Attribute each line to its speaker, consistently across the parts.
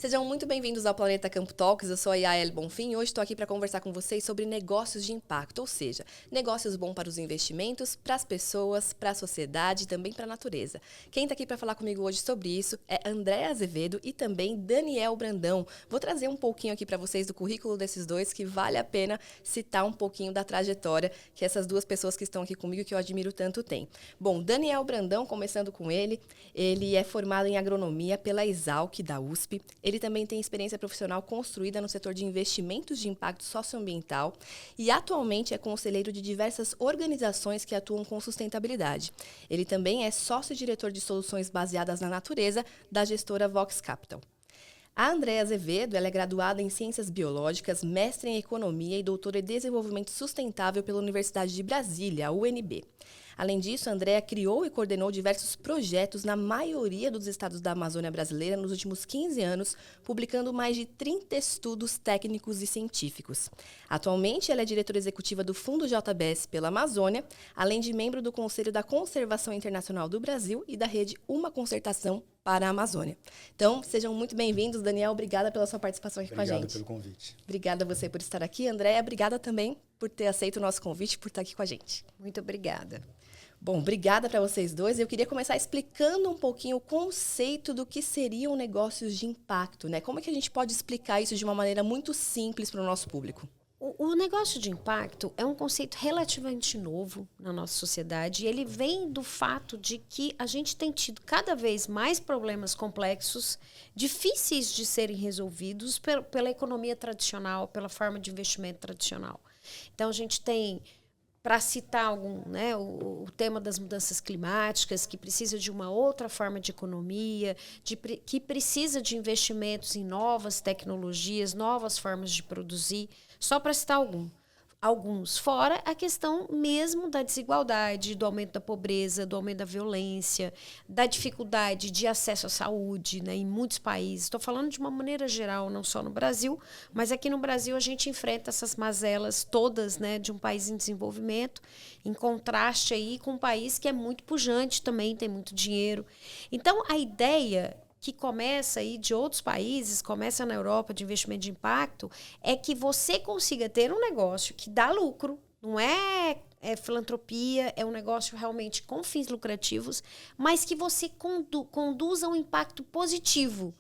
Speaker 1: Sejam muito bem-vindos ao Planeta Campo Talks, eu sou a Yael Bonfim e hoje estou aqui para conversar com vocês sobre negócios de impacto, ou seja, negócios bons para os investimentos, para as pessoas, para a sociedade e também para a natureza. Quem está aqui para falar comigo hoje sobre isso é André Azevedo e também Daniel Brandão. Vou trazer um pouquinho aqui para vocês do currículo desses dois, que vale a pena citar um pouquinho da trajetória que essas duas pessoas que estão aqui comigo, que eu admiro tanto, têm. Bom, Daniel Brandão, começando com ele é formado em agronomia pela Exalc da USP. Ele também tem experiência profissional construída no setor de investimentos de impacto socioambiental e atualmente é conselheiro de diversas organizações que atuam com sustentabilidade. Ele também é sócio-diretor de soluções baseadas na natureza da gestora Vox Capital. A Andréa Azevedo ela é graduada em Ciências Biológicas, mestre em Economia e doutora em Desenvolvimento Sustentável pela Universidade de Brasília, a UNB. Além disso, a Andréa criou e coordenou diversos projetos na maioria dos estados da Amazônia brasileira nos últimos 15 anos, publicando mais de 30 estudos técnicos e científicos. Atualmente, ela é diretora executiva do Fundo JBS pela Amazônia, além de membro do Conselho da Conservação Internacional do Brasil e da rede Uma Concertação para a Amazônia. Então, sejam muito bem-vindos. Daniel, obrigada pela sua participação aqui com a gente.
Speaker 2: Obrigado pelo convite.
Speaker 1: Obrigada a você por estar aqui. Andréa, obrigada também por ter aceito o nosso convite, por estar aqui com a gente.
Speaker 3: Muito obrigada.
Speaker 1: Bom, obrigada para vocês dois. Eu queria começar explicando um pouquinho o conceito do que seriam negócios de impacto, né? Como é que a gente pode explicar isso de uma maneira muito simples para o nosso público?
Speaker 3: O negócio de impacto é um conceito relativamente novo na nossa sociedade e ele vem do fato de que a gente tem tido cada vez mais problemas complexos, difíceis de serem resolvidos pela economia tradicional, pela forma de investimento tradicional. Então, a gente tem, para citar algum, né, o tema das mudanças climáticas, que precisa de uma outra forma de economia, que precisa de investimentos em novas tecnologias, novas formas de produzir, só para citar alguns. Fora a questão mesmo da desigualdade, do aumento da pobreza, do aumento da violência, da dificuldade de acesso à saúde, né, em muitos países. Estou falando de uma maneira geral, não só no Brasil, mas aqui no Brasil a gente enfrenta essas mazelas todas, né, de um país em desenvolvimento, em contraste aí com um país que é muito pujante também, tem muito dinheiro. Então, a ideia que começa aí de outros países, começa na Europa de investimento de impacto, é que você consiga ter um negócio que dá lucro, não é filantropia, é um negócio realmente com fins lucrativos, mas que você conduza um impacto positivo,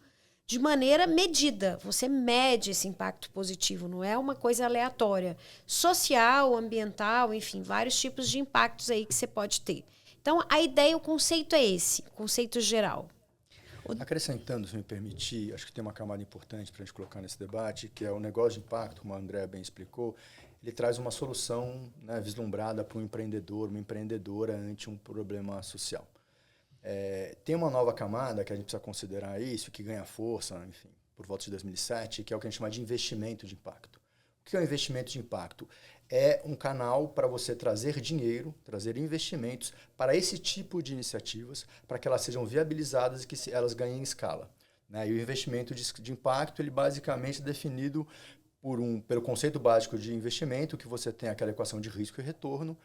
Speaker 3: de maneira medida. Você mede esse impacto positivo, não é uma coisa aleatória. Social, ambiental, enfim, vários tipos de impactos aí que você pode ter. Então, a ideia, o conceito é esse, o conceito geral.
Speaker 2: Acrescentando, se me permitir, acho que tem uma camada importante para a gente colocar nesse debate, que é o negócio de impacto, como a Andréa bem explicou, ele traz uma solução, né, vislumbrada para um empreendedor, uma empreendedora ante um problema social. Tem uma nova camada que a gente precisa considerar isso, que ganha força, enfim, por volta de 2007, que é o que a gente chama de investimento de impacto. O que é o investimento de impacto? É um canal para você trazer dinheiro, trazer investimentos para esse tipo de iniciativas, para que elas sejam viabilizadas e que elas ganhem escala, né? E o investimento de impacto, ele basicamente é definido pelo conceito básico de investimento, que você tem aquela equação de risco e retorno,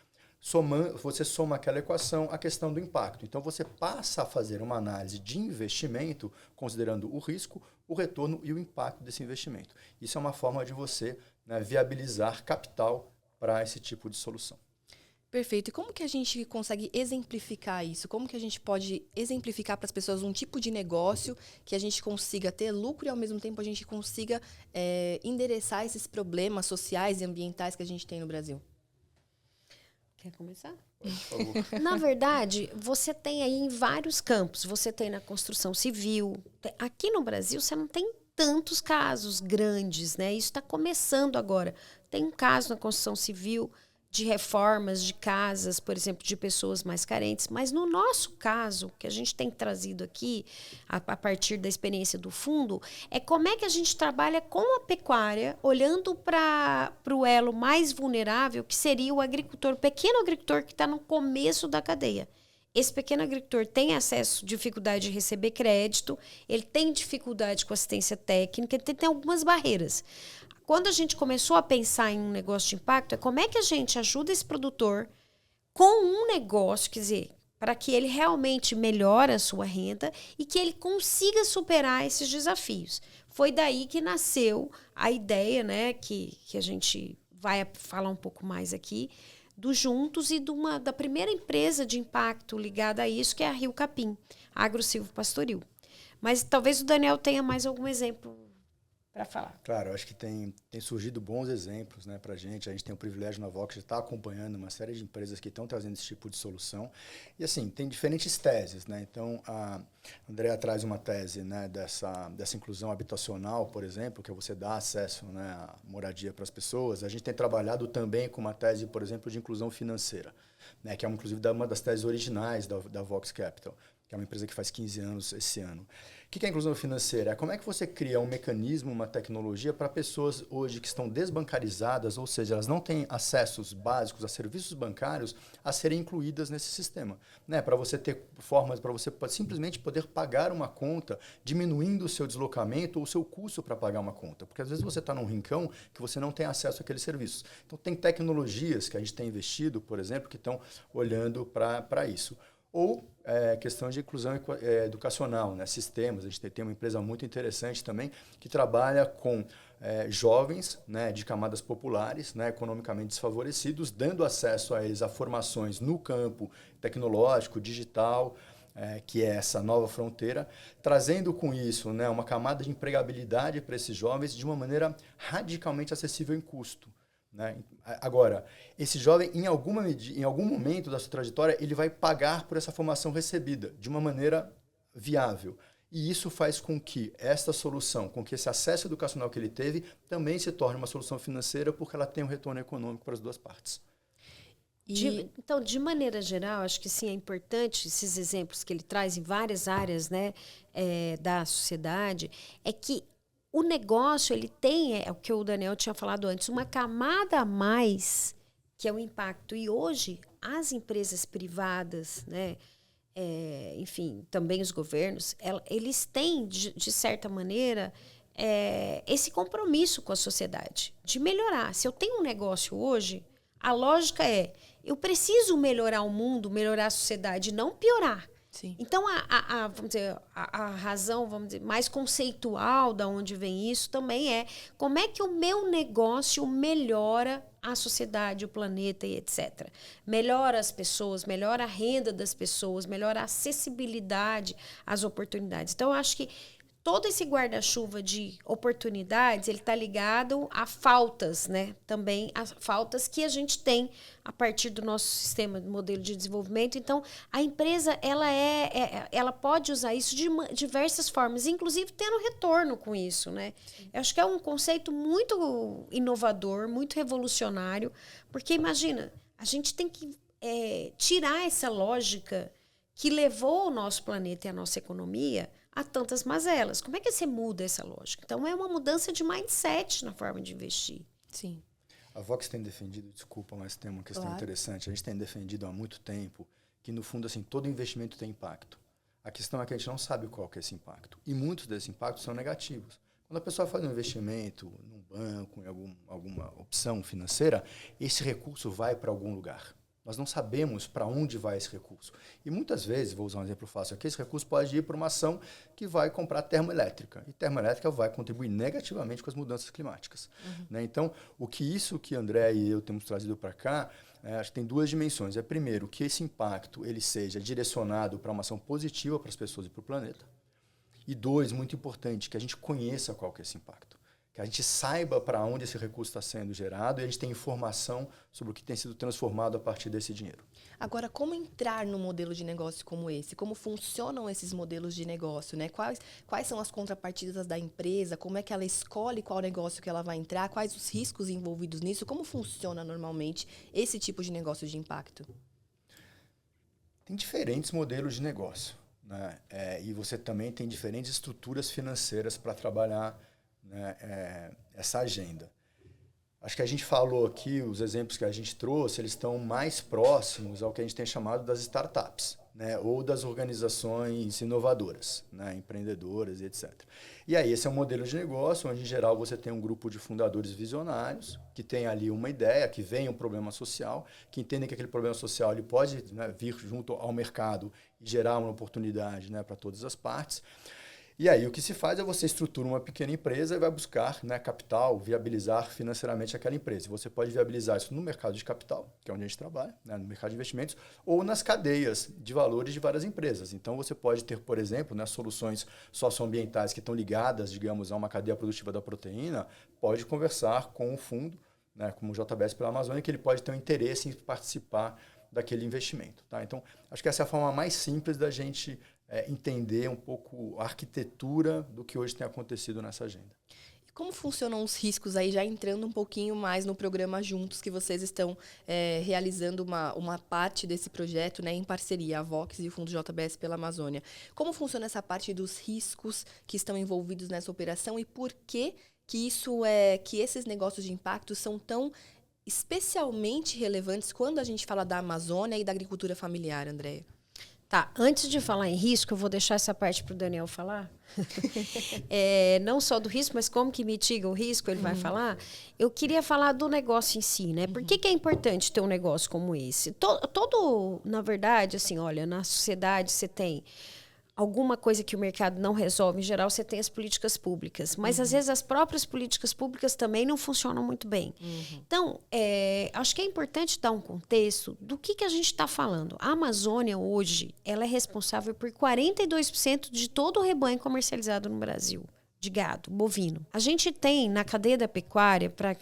Speaker 2: você soma aquela equação à questão do impacto. Então, você passa a fazer uma análise de investimento, considerando o risco, o retorno e o impacto desse investimento. Isso é uma forma de você, né, viabilizar capital para esse tipo de solução.
Speaker 1: Perfeito. E como que a gente consegue exemplificar isso? Como que a gente pode exemplificar para as pessoas um tipo de negócio que a gente consiga ter lucro e, ao mesmo tempo, a gente consiga endereçar esses problemas sociais e ambientais que a gente tem no Brasil?
Speaker 3: Quer começar?
Speaker 2: Por favor.
Speaker 3: Na verdade, você tem aí em vários campos. Você tem na construção civil. Aqui no Brasil, você não tem tantos casos grandes, né? Isso está começando agora. Tem um caso na construção civil de reformas de casas, por exemplo, de pessoas mais carentes. Mas no nosso caso, que a gente tem trazido aqui, a partir da experiência do fundo, é como é que a gente trabalha com a pecuária, olhando para o elo mais vulnerável, que seria o agricultor, o pequeno agricultor que está no começo da cadeia. Esse pequeno agricultor tem dificuldade de receber crédito, ele tem dificuldade com assistência técnica, ele tem algumas barreiras. Quando a gente começou a pensar em um negócio de impacto, é como é que a gente ajuda esse produtor com um negócio, quer dizer, para que ele realmente melhore a sua renda e que ele consiga superar esses desafios. Foi daí que nasceu a ideia, né, que a gente vai falar um pouco mais aqui, do Juntos e da primeira empresa de impacto ligada a isso, que é a Rio Capim, Agro Silvo Pastoril. Mas talvez o Daniel tenha mais algum exemplo para falar.
Speaker 2: Claro, eu acho que tem surgido bons exemplos, né, para a gente. A gente tem o privilégio na Vox de estar acompanhando uma série de empresas que estão trazendo esse tipo de solução. E, assim, tem diferentes teses, né? Então, a Andrea traz uma tese, né, dessa inclusão habitacional, por exemplo, que é você dar acesso, né, à moradia para as pessoas. A gente tem trabalhado também com uma tese, por exemplo, de inclusão financeira, né, que é, inclusive, uma das teses originais da Vox Capital, que é uma empresa que faz 15 anos esse ano. O que é a inclusão financeira? É como é que você cria um mecanismo, uma tecnologia para pessoas hoje que estão desbancarizadas, ou seja, elas não têm acessos básicos a serviços bancários, a serem incluídas nesse sistema. Né? Para você ter formas, para você simplesmente poder pagar uma conta, diminuindo o seu deslocamento ou o seu custo para pagar uma conta. Porque às vezes você está num rincão que você não tem acesso àqueles serviços. Então tem tecnologias que a gente tem investido, por exemplo, que estão olhando para isso. Ou questão de inclusão educacional, né? Sistemas. A gente tem uma empresa muito interessante também que trabalha com jovens, né, de camadas populares, né, economicamente desfavorecidos, dando acesso a eles a formações no campo tecnológico, digital, que é essa nova fronteira, trazendo com isso, né, uma camada de empregabilidade para esses jovens de uma maneira radicalmente acessível em custo. Né? Agora, esse jovem, em algum momento da sua trajetória, ele vai pagar por essa formação recebida de uma maneira viável. E isso faz com que esta solução, com que esse acesso educacional que ele teve, também se torne uma solução financeira, porque ela tem um retorno econômico para as duas partes.
Speaker 3: Então, de maneira geral, acho que sim, é importante esses exemplos que ele traz em várias áreas, né, da sociedade, é que o negócio, ele tem, é o que o Daniel tinha falado antes, uma camada a mais, que é o impacto. E hoje, as empresas privadas, né, enfim, também os governos, eles têm, de certa maneira, esse compromisso com a sociedade, de melhorar. Se eu tenho um negócio hoje, a lógica é, eu preciso melhorar o mundo, melhorar a sociedade, não piorar.
Speaker 1: Sim.
Speaker 3: Então, vamos dizer, a razão, vamos dizer, mais conceitual da onde vem isso também é como é que o meu negócio melhora a sociedade, o planeta e etc. Melhora as pessoas, melhora a renda das pessoas, melhora a acessibilidade às oportunidades. Então, eu acho que todo esse guarda-chuva de oportunidades, ele está ligado a faltas, né? Também as faltas que a gente tem a partir do nosso sistema de modelo de desenvolvimento. Então, a empresa, ela pode usar isso de diversas formas, inclusive tendo retorno com isso, né? Eu acho que é um conceito muito inovador, muito revolucionário, porque imagina, a gente tem que tirar essa lógica que levou o nosso planeta e a nossa economia a tantas mazelas. Como é que você muda essa lógica? Então, é uma mudança de mindset na forma de investir.
Speaker 1: Sim.
Speaker 2: A Vox tem defendido, desculpa, mas tem uma questão interessante. A gente tem defendido há muito tempo que, no fundo, assim, todo investimento tem impacto. A questão é que a gente não sabe qual que é esse impacto. E muitos desses impactos são negativos. Quando a pessoa faz um investimento num banco, em alguma opção financeira, esse recurso vai para algum lugar. Nós não sabemos para onde vai esse recurso. E muitas vezes, vou usar um exemplo fácil aqui, esse recurso pode ir para uma ação que vai comprar termoelétrica. E termoelétrica vai contribuir negativamente com as mudanças climáticas. Uhum. Né? Então, o que André e eu temos trazido para cá, acho que tem duas dimensões. Primeiro, que esse impacto ele seja direcionado para uma ação positiva para as pessoas e para o planeta. E dois, muito importante, que a gente conheça qual que é esse impacto. Que a gente saiba para onde esse recurso está sendo gerado e a gente tem informação sobre o que tem sido transformado a partir desse dinheiro.
Speaker 1: Agora, como entrar num modelo de negócio como esse? Como funcionam esses modelos de negócio, né? Quais são as contrapartidas da empresa? Como é que ela escolhe qual negócio que ela vai entrar? Quais os riscos envolvidos nisso? Como funciona normalmente esse tipo de negócio de impacto?
Speaker 2: Tem diferentes modelos de negócio, né? E você também tem diferentes estruturas financeiras para trabalhar, né, essa agenda. Acho que a gente falou aqui, os exemplos que a gente trouxe, eles estão mais próximos ao que a gente tem chamado das startups. né, ou das organizações inovadoras, né, empreendedoras e etc. E aí esse é um modelo de negócio onde, em geral, você tem um grupo de fundadores visionários que tem ali uma ideia, que vem um problema social, que entendem que aquele problema social ele pode, né, vir junto ao mercado e gerar uma oportunidade, né, para todas as partes. E aí o que se faz é você estrutura uma pequena empresa e vai buscar, né, capital, viabilizar financeiramente aquela empresa. Você pode viabilizar isso no mercado de capital, que é onde a gente trabalha, né, no mercado de investimentos, ou nas cadeias de valores de várias empresas. Então você pode ter, por exemplo, né, soluções socioambientais que estão ligadas, digamos, a uma cadeia produtiva da proteína, pode conversar com o fundo, né, como o JBS pela Amazônia, que ele pode ter um interesse em participar daquele investimento. Tá? Então, acho que essa é a forma mais simples da gente entender um pouco a arquitetura do que hoje tem acontecido nessa agenda.
Speaker 1: E como funcionam os riscos aí, já entrando um pouquinho mais no programa Juntos, que vocês estão realizando uma parte desse projeto, né, em parceria, a Vox e o Fundo JBS pela Amazônia. Como funciona essa parte dos riscos que estão envolvidos nessa operação e por que que esses negócios de impacto são tão especialmente relevantes quando a gente fala da Amazônia e da agricultura familiar, Andréia?
Speaker 3: Tá, antes de falar em risco, eu vou deixar essa parte para o Daniel falar. Não só do risco, mas como que mitiga o risco, ele vai falar. Eu queria falar do negócio em si, né? Por que é importante ter um negócio como esse? Na verdade, assim, olha, na sociedade você tem alguma coisa que o mercado não resolve, em geral você tem as políticas públicas. Mas, às vezes, as próprias políticas públicas também não funcionam muito bem. Então, acho que é importante dar um contexto do que a gente está falando. A Amazônia, hoje, ela é responsável por 42% de todo o rebanho comercializado no Brasil, de gado, bovino. A gente tem, na cadeia da pecuária, para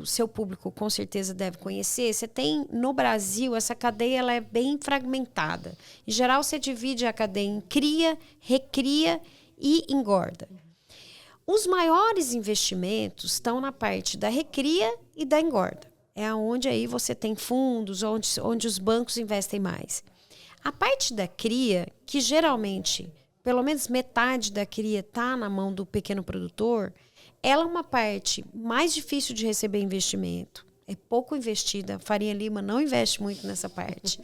Speaker 3: seu público com certeza deve conhecer, você tem no Brasil, essa cadeia ela é bem fragmentada. Em geral, você divide a cadeia em cria, recria e engorda. Os maiores investimentos estão na parte da recria e da engorda. É onde aí você tem fundos, onde os bancos investem mais. A parte da cria, que geralmente, pelo menos metade da cria está na mão do pequeno produtor, ela é uma parte mais difícil de receber investimento. É pouco investida. A Farinha Lima não investe muito nessa parte.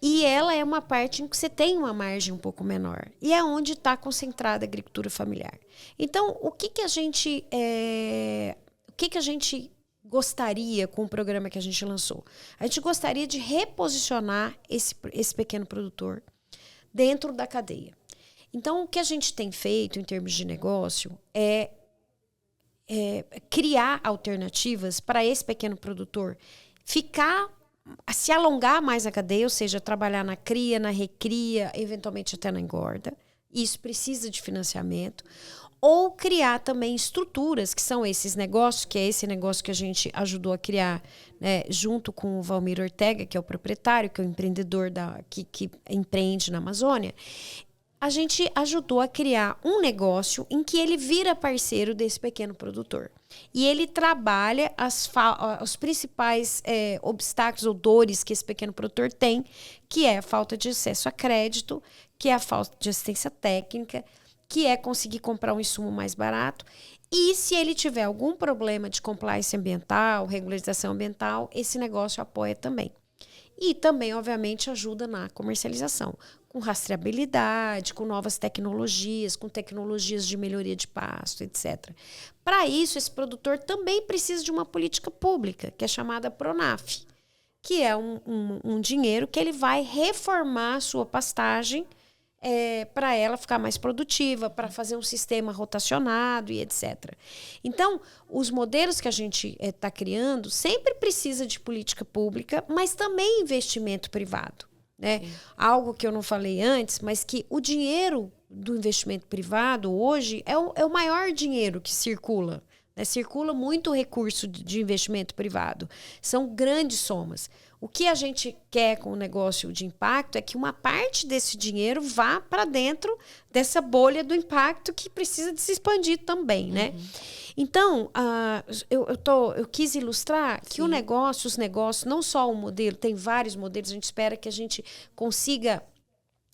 Speaker 3: E ela é uma parte em que você tem uma margem um pouco menor. E é onde está concentrada a agricultura familiar. Então, o que a gente gostaria com o programa que a gente lançou? A gente gostaria de reposicionar esse pequeno produtor dentro da cadeia. Então, o que a gente tem feito em termos de negócio é criar alternativas para esse pequeno produtor se alongar mais a cadeia, ou seja, trabalhar na cria, na recria, eventualmente até na engorda. Isso precisa de financiamento. Ou criar também estruturas, que são esses negócios, que é esse negócio que a gente ajudou a criar, né, junto com o Valmir Ortega, que é o proprietário, que é o empreendedor que empreende na Amazônia. A gente ajudou a criar um negócio em que ele vira parceiro desse pequeno produtor. E ele trabalha os principais obstáculos ou dores que esse pequeno produtor tem, que é a falta de acesso a crédito, que é a falta de assistência técnica, que é conseguir comprar um insumo mais barato. E se ele tiver algum problema de compliance ambiental, regularização ambiental, esse negócio apoia também. E também, obviamente, ajuda na comercialização, com rastreabilidade, com novas tecnologias, com tecnologias de melhoria de pasto, etc. Para isso, esse produtor também precisa de uma política pública, que é chamada PRONAF, que é um dinheiro que ele vai reformar a sua pastagem para ela ficar mais produtiva, para fazer um sistema rotacionado e etc. Então, os modelos que a gente está criando sempre precisa de política pública, mas também investimento privado. Né? Algo que eu não falei antes, mas que o dinheiro do investimento privado hoje é o maior dinheiro que circula. Né? Circula muito recurso de investimento privado. São grandes somas. O que a gente quer com o negócio de impacto é que uma parte desse dinheiro vá para dentro dessa bolha do impacto que precisa de se expandir também, né? Então, eu quis ilustrar que os negócios, não só o modelo, tem vários modelos, a gente espera que a gente consiga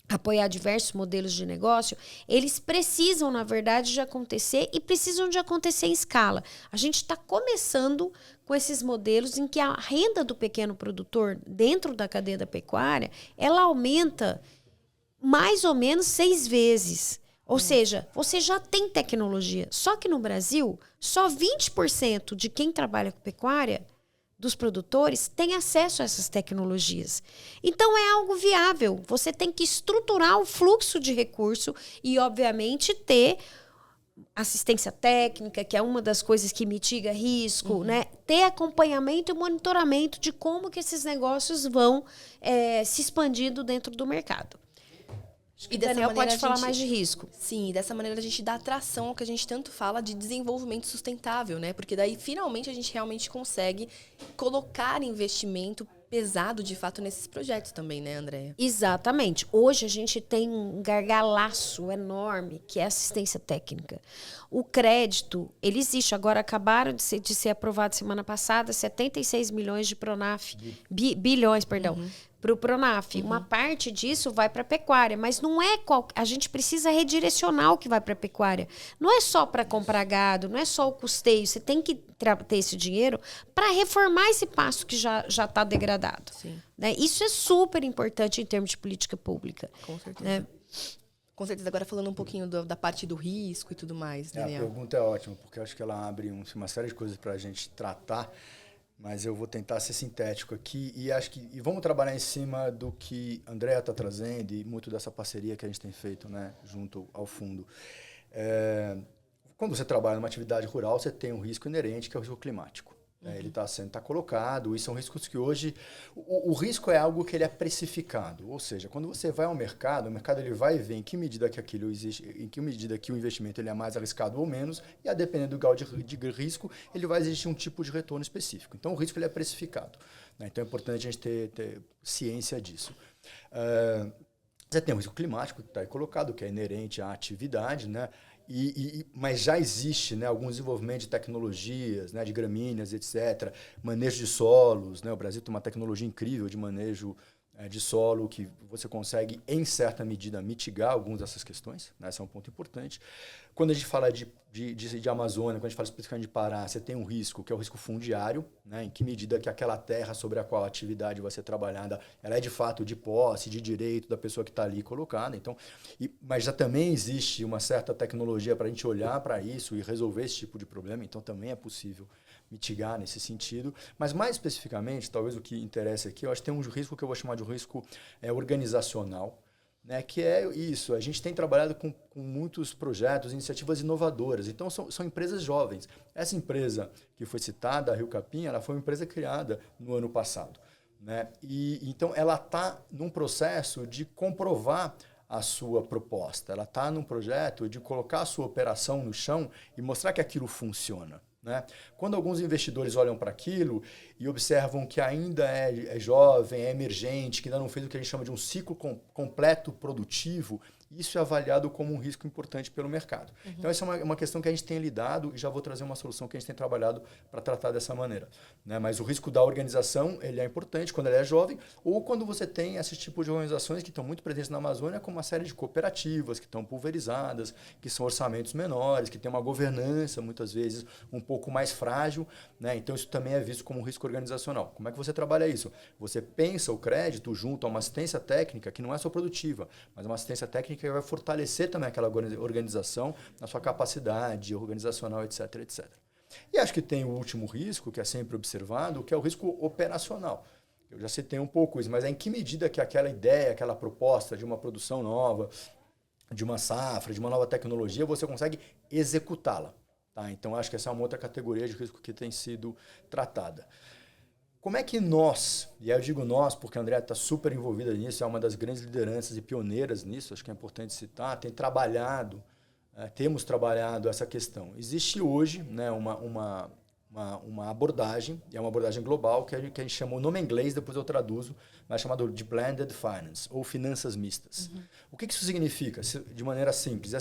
Speaker 3: apoiar diversos modelos de negócio, eles precisam, na verdade, de acontecer e precisam de acontecer em escala. A gente está começando com esses modelos em que a renda do pequeno produtor dentro da cadeia da pecuária, ela aumenta mais ou menos 6 vezes. Ou seja, você já tem tecnologia. Só que no Brasil, só 20% de quem trabalha com pecuária, dos produtores, tem acesso a essas tecnologias. Então, é algo viável. Você tem que estruturar o fluxo de recurso e, obviamente, ter assistência técnica, que é uma das coisas que mitiga risco, né? Ter acompanhamento e monitoramento de como que esses negócios vão se expandindo dentro do mercado.
Speaker 1: E dessa
Speaker 3: Daniel
Speaker 1: maneira
Speaker 3: pode falar mais de risco.
Speaker 1: Sim, dessa maneira a gente dá atração ao que a gente tanto fala de desenvolvimento sustentável, né? Porque daí, finalmente, a gente realmente consegue colocar investimento pesado, de fato, nesses projetos também, né, Andréia?
Speaker 3: Exatamente. Hoje a gente tem um gargalaço enorme, que é assistência técnica. O crédito, ele existe. Agora, acabaram de ser aprovado semana passada 76 milhões de Pronaf. Bilhões, perdão. Para o Pronaf. Uma parte disso vai para a pecuária, mas não é a gente precisa redirecionar o que vai para a pecuária. Não é só para comprar gado, não é só o custeio. Você tem que ter esse dinheiro para reformar esse pasto que já está degradado.
Speaker 1: Sim.
Speaker 3: Né? Isso é super importante em termos de política pública.
Speaker 1: Com certeza.
Speaker 3: Né?
Speaker 1: Com certeza. Agora falando um pouquinho da parte do risco e tudo mais, Daniel.
Speaker 2: A pergunta é ótima, porque eu acho que ela abre uma série de coisas para a gente tratar. Mas eu vou tentar ser sintético aqui e vamos trabalhar em cima do que a Andréia está trazendo e muito dessa parceria que a gente tem feito, né, junto ao fundo. Quando você trabalha numa atividade rural, você tem um risco inerente, que é o risco climático. Ele está colocado, e são riscos que hoje... O risco é algo que ele é precificado, ou seja, quando você vai ao mercado, o mercado ele vai ver em que medida que aquilo existe, em que medida que o investimento ele é mais arriscado ou menos, e a depender do grau de risco, ele vai exigir um tipo de retorno específico. Então, o risco ele é precificado. Né? Então, é importante a gente ter ciência disso. Você tem um risco climático que está aí colocado, que é inerente à atividade, né? Mas já existe, né, algum desenvolvimento de tecnologias, né, de gramíneas, etc., manejo de solos. Né? O Brasil tem uma tecnologia incrível de manejo de solo que você consegue, em certa medida, mitigar algumas dessas questões. Né? Esse é um ponto importante. Quando a gente fala de Amazônia, quando a gente fala especificamente de Pará, você tem um risco, que é o risco fundiário, né? Em que medida que aquela terra sobre a qual a atividade vai ser trabalhada, ela é de fato de posse, de direito da pessoa que está ali colocada. Então, mas já também existe uma certa tecnologia para a gente olhar para isso e resolver esse tipo de problema, então também é possível mitigar nesse sentido. Mas mais especificamente, talvez o que interessa aqui, eu acho que tem um risco que eu vou chamar de um risco organizacional, né, que é isso. A gente tem trabalhado com muitos projetos, iniciativas inovadoras. Então, são empresas jovens. Essa empresa que foi citada, a Rio Capim, ela foi uma empresa criada no ano passado. Né? Então, ela está num processo de comprovar a sua proposta. Ela está num projeto de colocar a sua operação no chão e mostrar que aquilo funciona. Né? Quando alguns investidores olham para aquilo e observam que ainda é jovem, é emergente, que ainda não fez o que a gente chama de um ciclo completo produtivo, isso é avaliado como um risco importante pelo mercado. Então, essa é uma questão que a gente tem lidado e já vou trazer uma solução que a gente tem trabalhado para tratar dessa maneira. Né? Mas o risco da organização ele é importante quando ele é jovem ou quando você tem esse tipo de organizações que estão muito presentes na Amazônia, como uma série de cooperativas que estão pulverizadas, que são orçamentos menores, que tem uma governança, muitas vezes, um pouco mais frágil. Né? Então, isso também é visto como um risco organizacional. Como é que você trabalha isso? Você pensa o crédito junto a uma assistência técnica que não é só produtiva, mas uma assistência técnica que vai fortalecer também aquela organização na sua capacidade organizacional, etc, etc. E acho que tem o último risco, que é sempre observado, que é o risco operacional. Eu já citei um pouco isso, mas é em que medida que aquela ideia, aquela proposta de uma produção nova, de uma safra, de uma nova tecnologia, você consegue executá-la. Tá? Então, acho que essa é uma outra categoria de risco que tem sido tratada. Como é que nós, e aí eu digo nós porque a Andréia está super envolvida nisso, é uma das grandes lideranças e pioneiras nisso, acho que é importante citar, temos trabalhado essa questão. Existe hoje, né, uma abordagem, e é uma abordagem global, que a gente chama o nome em inglês, depois eu traduzo, mas é chamado de Blended Finance, ou finanças mistas. O que isso significa, de maneira simples?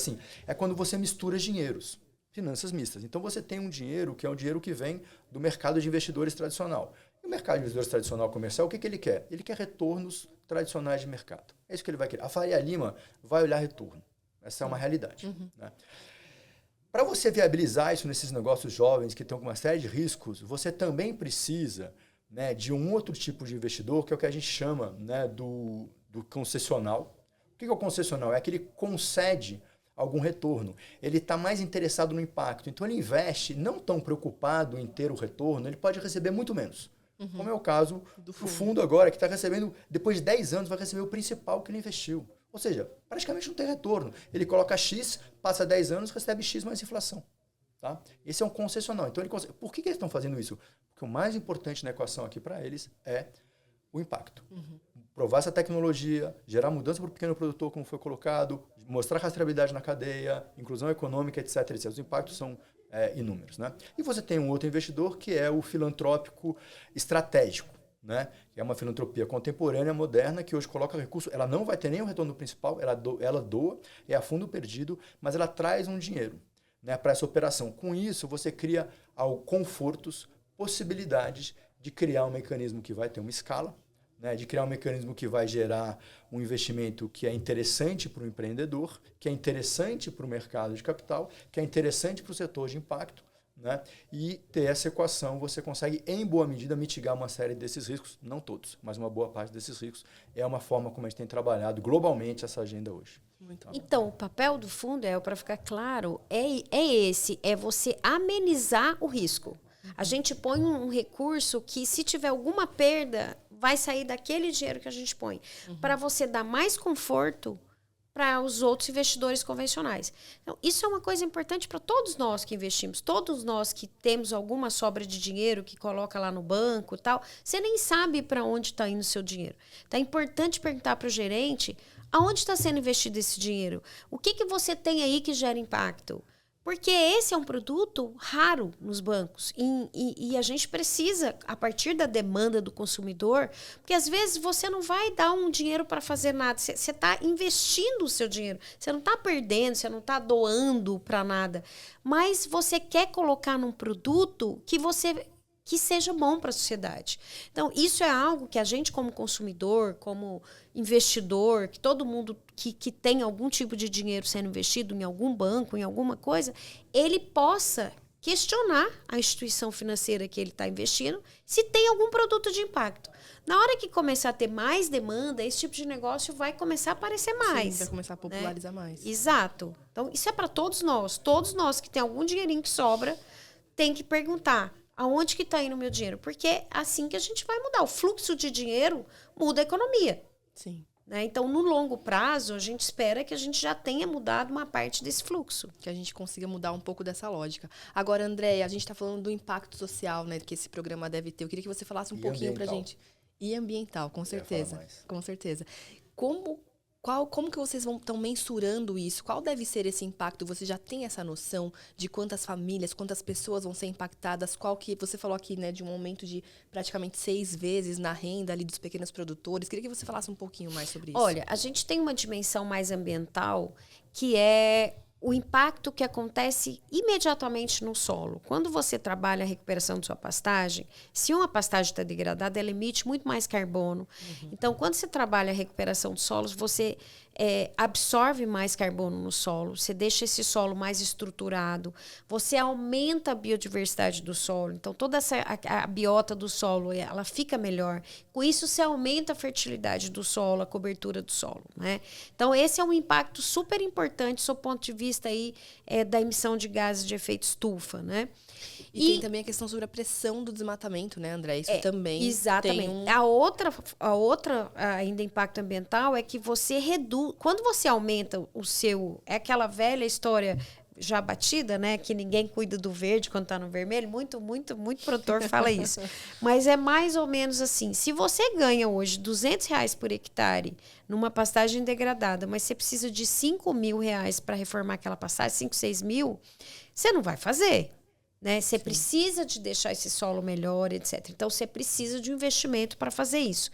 Speaker 2: É quando você mistura dinheiros, finanças mistas. Então você tem um dinheiro que é um dinheiro que vem do mercado de investidores tradicional. O mercado de investidores tradicional comercial, o que ele quer? Ele quer retornos tradicionais de mercado. É isso que ele vai querer. A Faria Lima vai olhar retorno. Essa é uma realidade. Né? Para você viabilizar isso nesses negócios jovens que estão com uma série de riscos, você também precisa, né, de um outro tipo de investidor, que é o que a gente chama, né, do concessional. O que é o concessional? É aquele que concede algum retorno. Ele está mais interessado no impacto. Então, ele investe não tão preocupado em ter o retorno, ele pode receber muito menos. Como é o caso do fundo agora, que está recebendo, depois de 10 anos, vai receber o principal que ele investiu. Ou seja, praticamente não tem retorno. Ele coloca X, passa 10 anos, recebe X mais inflação. Tá? Esse é um concessional. Então, por que eles estão fazendo isso? Porque o mais importante na equação aqui para eles é o impacto. Provar essa tecnologia, gerar mudança para o pequeno produtor, como foi colocado, mostrar rastreabilidade na cadeia, inclusão econômica, etc, etc. Os impactos são inúmeros. Né? E você tem um outro investidor que é o filantrópico estratégico, né? Que é uma filantropia contemporânea, moderna, que hoje coloca recurso, ela não vai ter nem o retorno principal, ela doa, é a fundo perdido, mas ela traz um dinheiro, né, para essa operação. Com isso, você cria confortos, possibilidades de criar um mecanismo que vai ter uma escala, né, de criar um mecanismo que vai gerar um investimento que é interessante para o empreendedor, que é interessante para o mercado de capital, que é interessante para o setor de impacto, né? E ter essa equação, você consegue, em boa medida, mitigar uma série desses riscos, não todos, mas uma boa parte desses riscos. É uma forma como a gente tem trabalhado globalmente essa agenda hoje.
Speaker 3: Então, o papel do fundo, para ficar claro, é você amenizar o risco. A gente põe um recurso que, se tiver alguma perda, vai sair daquele dinheiro que a gente põe, para você dar mais conforto para os outros investidores convencionais. Então, isso é uma coisa importante para todos nós que investimos, todos nós que temos alguma sobra de dinheiro que coloca lá no banco e tal, você nem sabe para onde está indo o seu dinheiro. Então, é importante perguntar para o gerente aonde está sendo investido esse dinheiro, o que você tem aí que gera impacto. Porque esse é um produto raro nos bancos e a gente precisa, a partir da demanda do consumidor, porque às vezes você não vai dar um dinheiro para fazer nada, você está investindo o seu dinheiro, você não está perdendo, você não está doando para nada, mas você quer colocar num produto que seja bom para a sociedade. Então, isso é algo que a gente, como consumidor, como investidor, que todo mundo que tem algum tipo de dinheiro sendo investido em algum banco, em alguma coisa, ele possa questionar a instituição financeira que ele está investindo se tem algum produto de impacto. Na hora que começar a ter mais demanda, esse tipo de negócio vai começar a aparecer mais.
Speaker 1: Sim, vai começar a popularizar mais.
Speaker 3: Exato. Então, isso é para todos nós. Todos nós que tem algum dinheirinho que sobra, tem que perguntar aonde que está indo o meu dinheiro? Porque é assim que a gente vai mudar. O fluxo de dinheiro muda a economia.
Speaker 1: Sim.
Speaker 3: Né? Então, no longo prazo, a gente espera que a gente já tenha mudado uma parte desse fluxo.
Speaker 1: Que a gente consiga mudar um pouco dessa lógica. Agora, Andréia, a gente está falando do impacto social, né, que esse programa deve ter. Eu queria que você falasse um pouquinho para a gente. E ambiental, com certeza. Com certeza. Como que vocês estão mensurando isso? Qual deve ser esse impacto? Você já tem essa noção de quantas famílias, quantas pessoas vão ser impactadas? Qual que você falou aqui, né, de um aumento de praticamente 6 vezes na renda ali dos pequenos produtores. Queria que você falasse um pouquinho mais sobre isso.
Speaker 3: Olha, a gente tem uma dimensão mais ambiental, que é o impacto que acontece imediatamente no solo. Quando você trabalha a recuperação de sua pastagem, se uma pastagem está degradada, ela emite muito mais carbono. Então, quando você trabalha a recuperação dos solos, você absorve mais carbono no solo, você deixa esse solo mais estruturado, você aumenta a biodiversidade do solo. Então, toda a biota do solo, ela fica melhor. Com isso, você aumenta a fertilidade do solo, a cobertura do solo. Né? Então, esse é um impacto super importante do ponto de vista aí, da emissão de gases de efeito estufa, né?
Speaker 1: E tem também a questão sobre a pressão do desmatamento, né, André? Isso também
Speaker 3: exatamente.
Speaker 1: tem
Speaker 3: A outra ainda impacto ambiental é que você reduz... Quando você aumenta o seu... É aquela velha história já batida, né? Que ninguém cuida do verde quando está no vermelho. Muito produtor fala isso. Mas é mais ou menos assim. Se você ganha hoje R$200 por hectare numa pastagem degradada, mas você precisa de R$5.000 para reformar aquela pastagem, 5, 6 mil, você não vai fazer. Né? Você precisa de deixar esse solo melhor, etc. Então, você precisa de um investimento para fazer isso.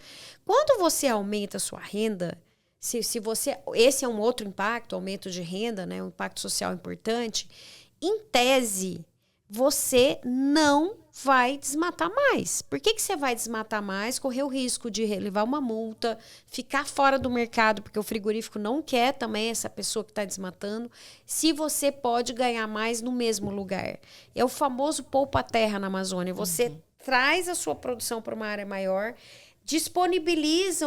Speaker 3: Quando você aumenta a sua renda, esse é um outro impacto, aumento de renda, né? Um impacto social importante. Em tese, você não vai desmatar mais. Por que você vai desmatar mais? Correr o risco de levar uma multa, ficar fora do mercado, porque o frigorífico não quer também essa pessoa que está desmatando, se você pode ganhar mais no mesmo lugar. É o famoso poupa-terra na Amazônia. Você traz a sua produção para uma área maior, disponibiliza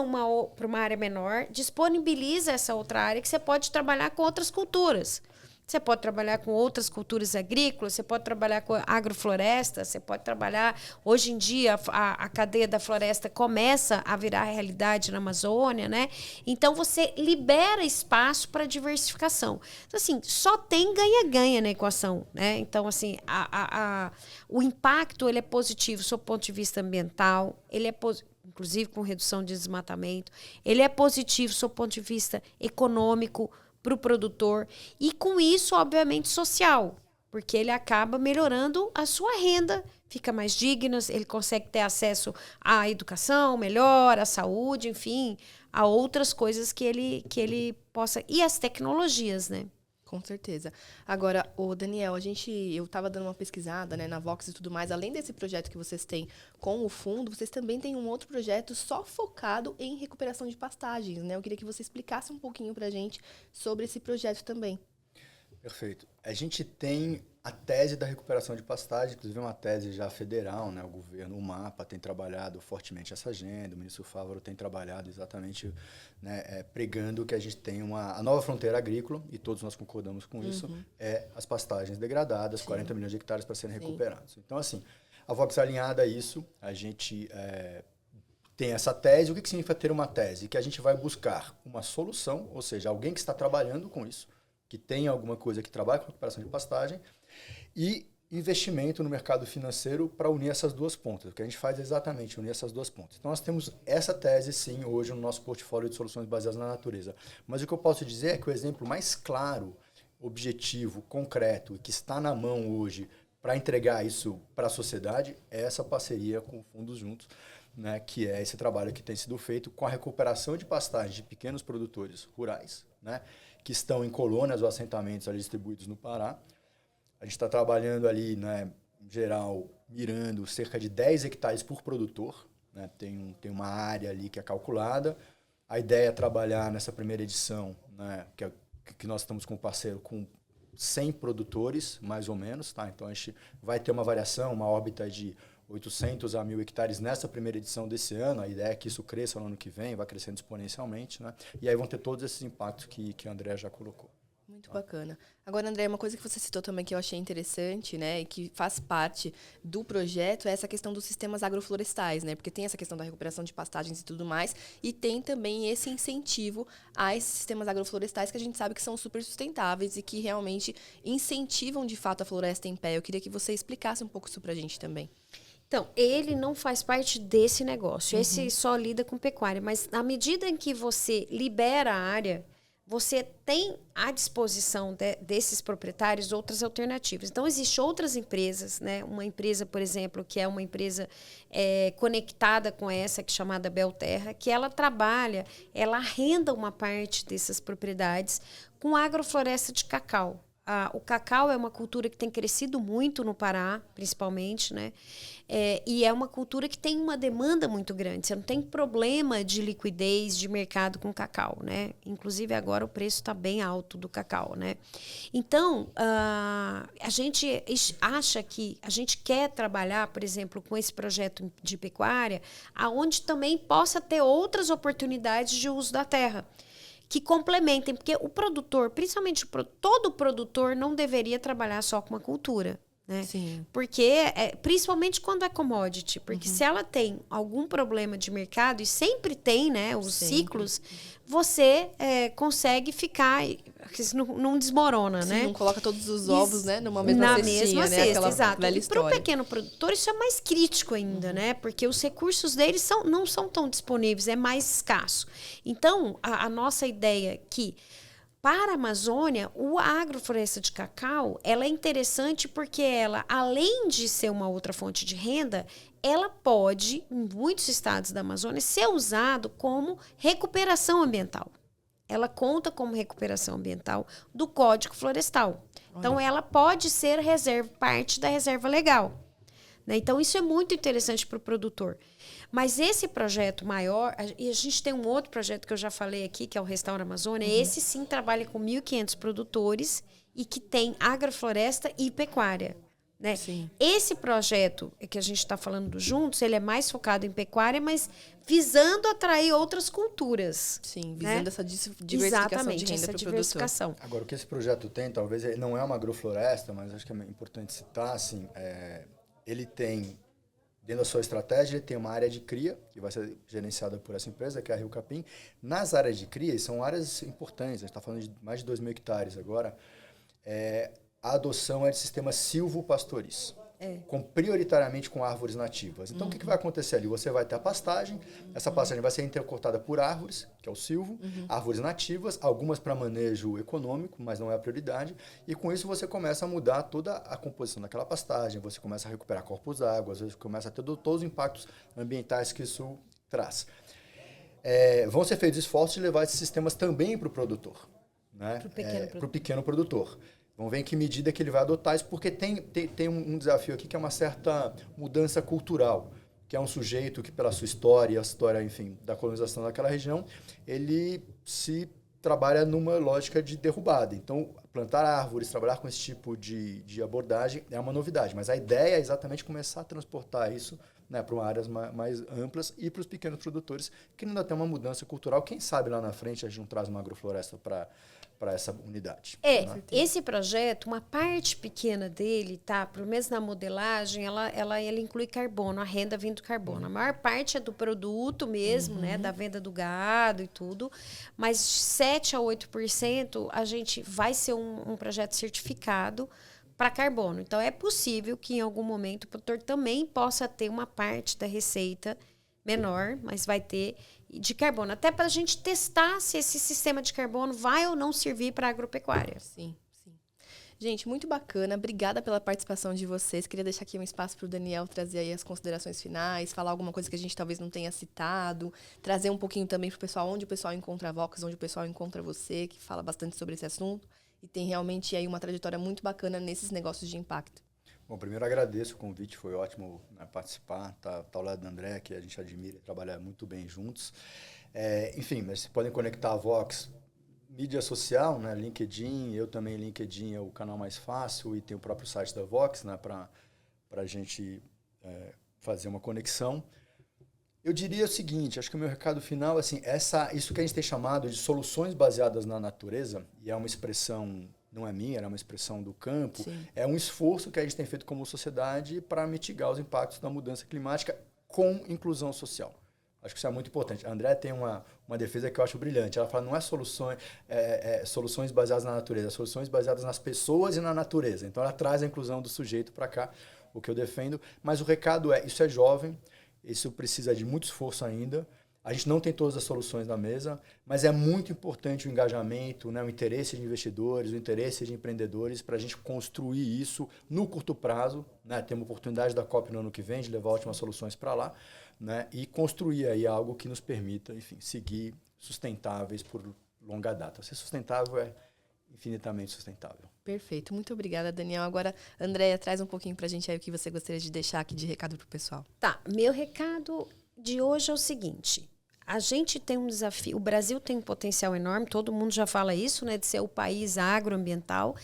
Speaker 3: para uma área menor, disponibiliza essa outra área que você pode trabalhar com outras culturas. Você pode trabalhar com outras culturas agrícolas, você pode trabalhar com agrofloresta, você pode trabalhar... Hoje em dia, a cadeia da floresta começa a virar realidade na Amazônia, né? Então, você libera espaço para diversificação. Então, assim, só tem ganha-ganha na equação, né? Então, assim, o impacto ele é positivo do ponto de vista ambiental, ele é inclusive com redução de desmatamento, ele é positivo do ponto de vista econômico, para o produtor e com isso, obviamente, social, porque ele acaba melhorando a sua renda, fica mais digna, ele consegue ter acesso à educação melhor, à saúde, enfim, a outras coisas que ele possa... E as tecnologias, né?
Speaker 1: Com certeza. Agora, Daniel, eu estava dando uma pesquisada, né, na Vox e tudo mais. Além desse projeto que vocês têm com o fundo, vocês também têm um outro projeto só focado em recuperação de pastagens, né? Eu queria que você explicasse um pouquinho para a gente sobre esse projeto também.
Speaker 2: Perfeito. A gente tem a tese da recuperação de pastagem, inclusive é uma tese já federal, né? O governo, o MAPA, tem trabalhado fortemente essa agenda, o ministro Fávaro tem trabalhado exatamente, né, pregando que a gente tem a nova fronteira agrícola, e todos nós concordamos com isso, as pastagens degradadas, 40 milhões de hectares para serem recuperados. Então, assim, a Vox alinhada a isso, a gente tem essa tese. O que significa ter uma tese? Que a gente vai buscar uma solução, ou seja, alguém que está trabalhando com isso, que tem alguma coisa que trabalha com recuperação de pastagem, e investimento no mercado financeiro para unir essas duas pontas. O que a gente faz é exatamente unir essas duas pontas. Então, nós temos essa tese, sim, hoje no nosso portfólio de soluções baseadas na natureza. Mas o que eu posso dizer é que o exemplo mais claro, objetivo, concreto, e que está na mão hoje para entregar isso para a sociedade é essa parceria com o Fundos Juntos, né, que é esse trabalho que tem sido feito com a recuperação de pastagens de pequenos produtores rurais, né, que estão em colônias ou assentamentos ali distribuídos no Pará. A gente está trabalhando ali, né, em geral, mirando cerca de 10 hectares por produtor, né, tem uma área ali que é calculada. A ideia é trabalhar nessa primeira edição, né, que nós estamos com um parceiro com 100 produtores, mais ou menos. Tá? Então, a gente vai ter uma variação, uma órbita de 800 a 1.000 hectares nessa primeira edição desse ano. A ideia é que isso cresça no ano que vem, vai crescendo exponencialmente, né? E aí vão ter todos esses impactos que a Andrea já colocou.
Speaker 1: Muito bacana. Agora, André, uma coisa que você citou também que eu achei interessante, né, e que faz parte do projeto é essa questão dos sistemas agroflorestais, né? Porque tem essa questão da recuperação de pastagens e tudo mais, e tem também esse incentivo a esses sistemas agroflorestais que a gente sabe que são super sustentáveis e que realmente incentivam, de fato, a floresta em pé. Eu queria que você explicasse um pouco isso pra gente também.
Speaker 3: Então, ele não faz parte desse negócio. Esse só lida com pecuária. Mas, na medida em que você libera a área, você tem à disposição desses proprietários outras alternativas. Então, existem outras empresas, né? Uma empresa, por exemplo, que é uma empresa conectada com essa, que é chamada Belterra, que ela trabalha, ela arrenda uma parte dessas propriedades com agrofloresta de cacau. O cacau é uma cultura que tem crescido muito no Pará, principalmente, né? E é uma cultura que tem uma demanda muito grande. Você não tem problema de liquidez de mercado com cacau, né? Inclusive, agora o preço está bem alto do cacau, né? Então, a gente acha que a gente quer trabalhar, por exemplo, com esse projeto de pecuária, aonde também possa ter outras oportunidades de uso da terra, que complementem, porque o produtor, principalmente todo produtor, não deveria trabalhar só com uma cultura, né?
Speaker 1: Sim.
Speaker 3: Porque, principalmente quando é commodity, porque se ela tem algum problema de mercado, e sempre tem, né, os ciclos, você consegue ficar, não desmorona,
Speaker 1: Sim,
Speaker 3: né?
Speaker 1: não coloca todos os ovos, né, numa mesma cestinha, né?
Speaker 3: Aquela exato.
Speaker 1: Velha
Speaker 3: E para o
Speaker 1: história.
Speaker 3: pequeno produtor isso é mais crítico ainda, né? Porque os recursos deles não são tão disponíveis, é mais escasso. Então, a nossa ideia é que para a Amazônia, a agrofloresta de cacau, ela é interessante porque ela, além de ser uma outra fonte de renda, ela pode, em muitos estados da Amazônia, ser usado como recuperação ambiental. Ela conta como recuperação ambiental do Código Florestal. Então, ela pode ser parte da reserva legal. Né? Então, isso é muito interessante para o produtor. Mas esse projeto maior, e a gente tem um outro projeto que eu já falei aqui, que é o Restaura Amazônia, esse sim trabalha com 1.500 produtores e que tem agrofloresta e pecuária. Né?
Speaker 1: Sim.
Speaker 3: Esse projeto que a gente está falando juntos, ele é mais focado em pecuária, mas visando atrair outras culturas.
Speaker 1: Sim, visando, né? Essa diversificação.
Speaker 3: Exatamente,
Speaker 1: de renda
Speaker 3: essa
Speaker 1: para o
Speaker 3: diversificação.
Speaker 1: produtor.
Speaker 2: Agora, o que esse projeto tem, talvez, não é uma agrofloresta, mas acho que é importante citar, assim, ele tem, dentro da sua estratégia, ele tem uma área de cria, que vai ser gerenciada por essa empresa, que é a Rio Capim. Nas áreas de cria, são áreas importantes, a gente está falando de mais de 2.000 hectares agora, a adoção é de sistemas silvopastoris, prioritariamente com árvores nativas. Então, o que vai acontecer ali? Você vai ter a pastagem, essa pastagem vai ser intercortada por árvores, que é o silvo, árvores nativas, algumas para manejo econômico, mas não é a prioridade, e com isso você começa a mudar toda a composição daquela pastagem, você começa a recuperar corpos d'água, às vezes começa a ter todos os impactos ambientais que isso traz. Vão ser feitos esforços de levar esses sistemas também para o produtor, né? Para o pequeno produtor. Vamos ver em que medida que ele vai adotar isso, porque tem um desafio aqui que é uma certa mudança cultural, que é um sujeito que, pela sua história, a história, enfim, da colonização daquela região, ele se trabalha numa lógica de derrubada. Então, plantar árvores, trabalhar com esse tipo de abordagem é uma novidade, mas a ideia é exatamente começar a transportar isso, né, para áreas mais amplas e para os pequenos produtores, que ainda tem uma mudança cultural. Quem sabe lá na frente a gente não traz uma agrofloresta para essa unidade.
Speaker 3: Né? Esse projeto, uma parte pequena dele, tá? Pelo menos na modelagem, ela inclui carbono, a renda vindo do carbono. A maior parte é do produto mesmo, né? Da venda do gado e tudo. Mas 7 a 8% a gente vai ser um projeto certificado para carbono. Então, é possível que em algum momento o produtor também possa ter uma parte da receita menor, mas vai ter de carbono. Até para a gente testar se esse sistema de carbono vai ou não servir para a agropecuária.
Speaker 1: Sim. Gente, muito bacana. Obrigada pela participação de vocês. Queria deixar aqui um espaço para o Daniel trazer aí as considerações finais, falar alguma coisa que a gente talvez não tenha citado, trazer um pouquinho também para o pessoal, onde o pessoal encontra a Vox, onde o pessoal encontra você, que fala bastante sobre esse assunto e tem realmente aí uma trajetória muito bacana nesses negócios de impacto.
Speaker 2: Bom, primeiro agradeço o convite, foi ótimo, né, participar, tá ao lado do André, que a gente admira, trabalhar muito bem juntos. Enfim, mas vocês podem conectar a Vox, mídia social, né, LinkedIn, eu também, LinkedIn é o canal mais fácil, e tem o próprio site da Vox, né, para a gente fazer uma conexão. Eu diria o seguinte, acho que o meu recado final, assim, isso que a gente tem chamado de soluções baseadas na natureza, e é uma expressão, não é minha, é uma expressão do campo,
Speaker 1: Sim.
Speaker 2: É um esforço que a gente tem feito como sociedade para mitigar os impactos da mudança climática com inclusão social. Acho que isso é muito importante. A André tem uma defesa que eu acho brilhante. Ela fala, não é soluções baseadas na natureza, soluções baseadas nas pessoas e na natureza. Então, ela traz a inclusão do sujeito para cá, o que eu defendo. Mas o recado isso é jovem, isso precisa de muito esforço ainda. A gente não tem todas as soluções na mesa, mas é muito importante o engajamento, né, o interesse de investidores, o interesse de empreendedores para a gente construir isso no curto prazo, né, ter uma oportunidade da COP no ano que vem de levar ótimas soluções para lá, né, e construir aí algo que nos permita, enfim, seguir sustentáveis por longa data. Ser sustentável é infinitamente sustentável.
Speaker 1: Perfeito. Muito obrigada, Daniel. Agora, Andréia, traz um pouquinho para a gente aí o que você gostaria de deixar aqui de recado para o pessoal.
Speaker 3: Tá, meu recado de hoje é o seguinte. A gente tem um desafio, o Brasil tem um potencial enorme, todo mundo já fala isso, né, de ser o país agroambiental,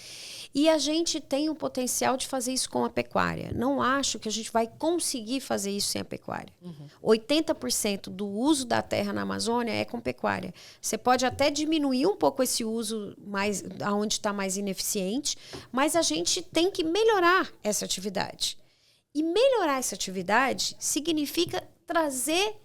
Speaker 3: e a gente tem um potencial de fazer isso com a pecuária. Não acho que a gente vai conseguir fazer isso sem a pecuária. 80% do uso da terra na Amazônia é com pecuária. Você pode até diminuir um pouco esse uso mais, onde está mais ineficiente, mas a gente tem que melhorar essa atividade. E melhorar essa atividade significa trazer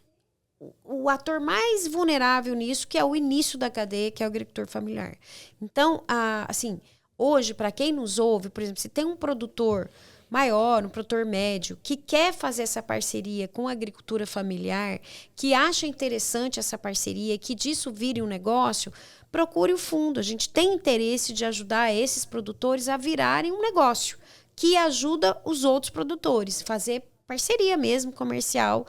Speaker 3: o ator mais vulnerável nisso, que é o início da cadeia, que é o agricultor familiar. Então, assim, hoje, para quem nos ouve, por exemplo, se tem um produtor maior, um produtor médio, que quer fazer essa parceria com a agricultura familiar, que acha interessante essa parceria, que disso vire um negócio, procure o fundo. A gente tem interesse de ajudar esses produtores a virarem um negócio que ajuda os outros produtores, fazer parceria mesmo, comercial,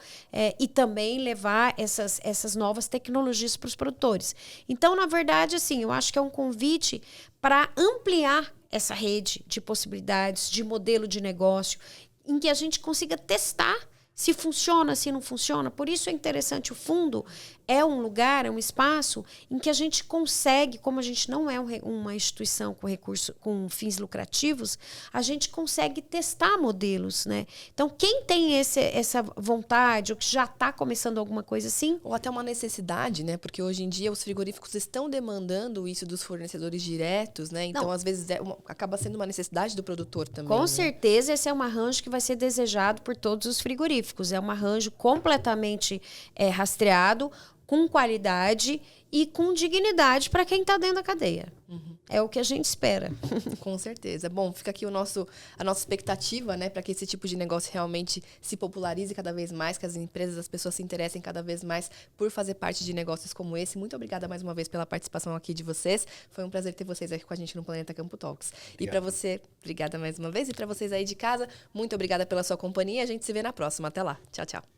Speaker 3: e também levar essas novas tecnologias para os produtores. Então, na verdade, assim, eu acho que é um convite para ampliar essa rede de possibilidades, de modelo de negócio, em que a gente consiga testar se funciona, se não funciona. Por isso é interessante, o fundo é um lugar, é um espaço em que a gente consegue, como a gente não é uma instituição com fins lucrativos, a gente consegue testar modelos, né? Então, quem tem essa vontade, ou que já está começando alguma coisa assim...
Speaker 1: Ou até uma necessidade, né? Porque hoje em dia os frigoríficos estão demandando isso dos fornecedores diretos, né? Então, às vezes, acaba sendo uma necessidade do produtor também.
Speaker 3: Com
Speaker 1: né?
Speaker 3: certeza, esse é um arranjo que vai ser desejado por todos os frigoríficos. É um arranjo completamente rastreado, com qualidade e com dignidade para quem está dentro da cadeia. Uhum. É o que a gente espera.
Speaker 1: Com certeza. Bom, fica aqui a nossa expectativa, né, para que esse tipo de negócio realmente se popularize cada vez mais, que as empresas, as pessoas se interessem cada vez mais por fazer parte de negócios como esse. Muito obrigada mais uma vez pela participação aqui de vocês. Foi um prazer ter vocês aqui com a gente no Planeta Campo Talks. Obrigado. E para você, obrigada mais uma vez. E para vocês aí de casa, muito obrigada pela sua companhia. A gente se vê na próxima. Até lá. Tchau, tchau.